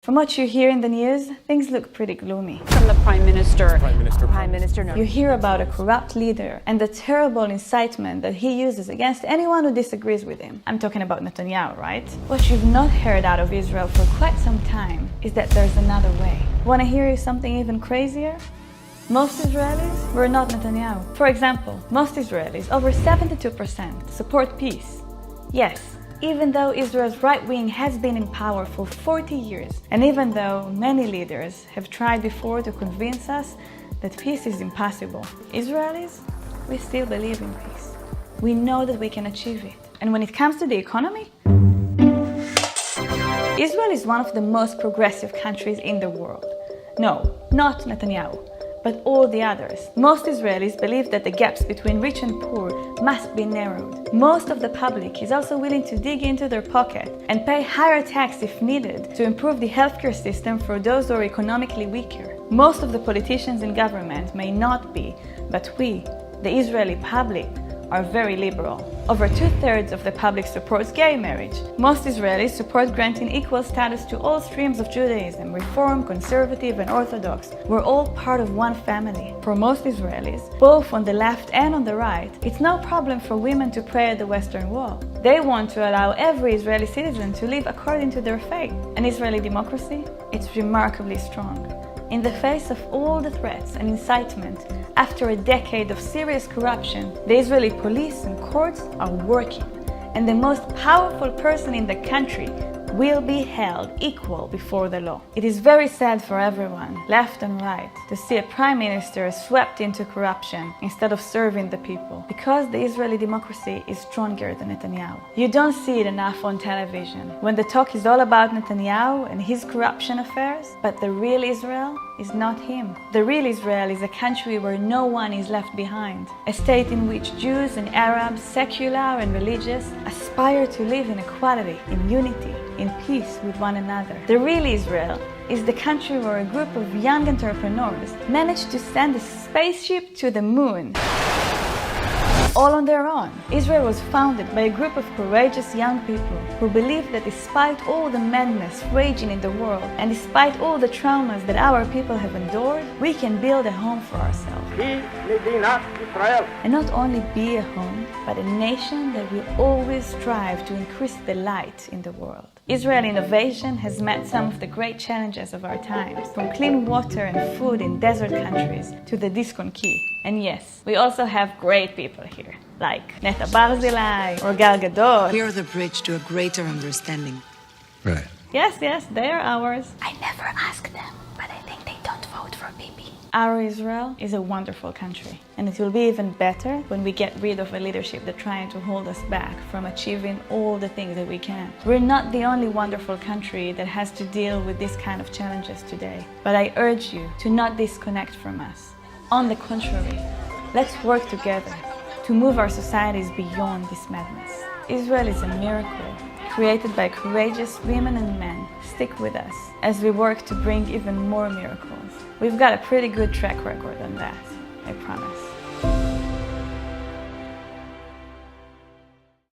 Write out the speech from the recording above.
From what you hear in the news, things look pretty gloomy. From the Prime Minister. Prime Minister. You hear about a corrupt leader and the terrible incitement that he uses against anyone who disagrees with him. I'm talking about Netanyahu, right? What you've not heard out of Israel for quite some time is that there's another way. Want to hear something even crazier? Most Israelis were not Netanyahu. For example, most Israelis, over 72%, support peace. Yes. Even though Israel's right wing has been in power for 40 years, and even though many leaders have tried before to convince us that peace is impossible, Israelis, we still believe in peace. We know that we can achieve it. And when it comes to the economy, Israel is one of the most progressive countries in the world. No, not Netanyahu, but all the others. Most Israelis believe that the gaps between rich and poor must be narrowed. Most of the public is also willing to dig into their pocket and pay higher tax if needed to improve the healthcare system for those who are economically weaker. Most of the politicians in government may not be, but we, the Israeli public, are very liberal. Over 2/3 of the public supports gay marriage. Most Israelis support granting equal status to all streams of Judaism, Reform, Conservative, and Orthodox. We're all part of one family. For most Israelis, both on the left and on the right, it's no problem for women to pray at the Western Wall. They want to allow every Israeli citizen to live according to their faith. An Israeli democracy, it's remarkably strong. In the face of all the threats and incitement, after a decade of serious corruption, the Israeli police and courts are working, and the most powerful person in the country will be held equal before the law. It is very sad for everyone, left and right, to see a prime minister swept into corruption instead of serving the people, because the Israeli democracy is stronger than Netanyahu. You don't see it enough on television, when the talk is all about Netanyahu and his corruption affairs, but the real Israel is not him. The real Israel is a country where no one is left behind, a state in which Jews and Arabs, secular and religious, aspire to live in equality, in unity, in peace with one another. The real Israel is the country where a group of young entrepreneurs managed to send a spaceship to the moon, all on their own. Israel was founded by a group of courageous young people who believed that despite all the madness raging in the world and despite all the traumas that our people have endured, we can build a home for ourselves. And not only be a home, but a nation that will always strive to increase the light in the world. Israeli innovation has met some of the great challenges of our times, from clean water and food in desert countries to the disc on key. And yes, we also have great people here, like Neta Barzilai or Gal Gadot. We are the bridge to a greater understanding. Right. Yes, they are ours. I never ask them, but I think they don't vote for Bibi. Our Israel is a wonderful country, and it will be even better when we get rid of a leadership that's trying to hold us back from achieving all the things that we can. We're not the only wonderful country that has to deal with this kind of challenges today, but I urge you to not disconnect from us. On the contrary, let's work together to move our societies beyond this madness. Israel is a miracle created by courageous women and men. Stick with us as we work to bring even more miracles. We've got a pretty good track record on that, I promise.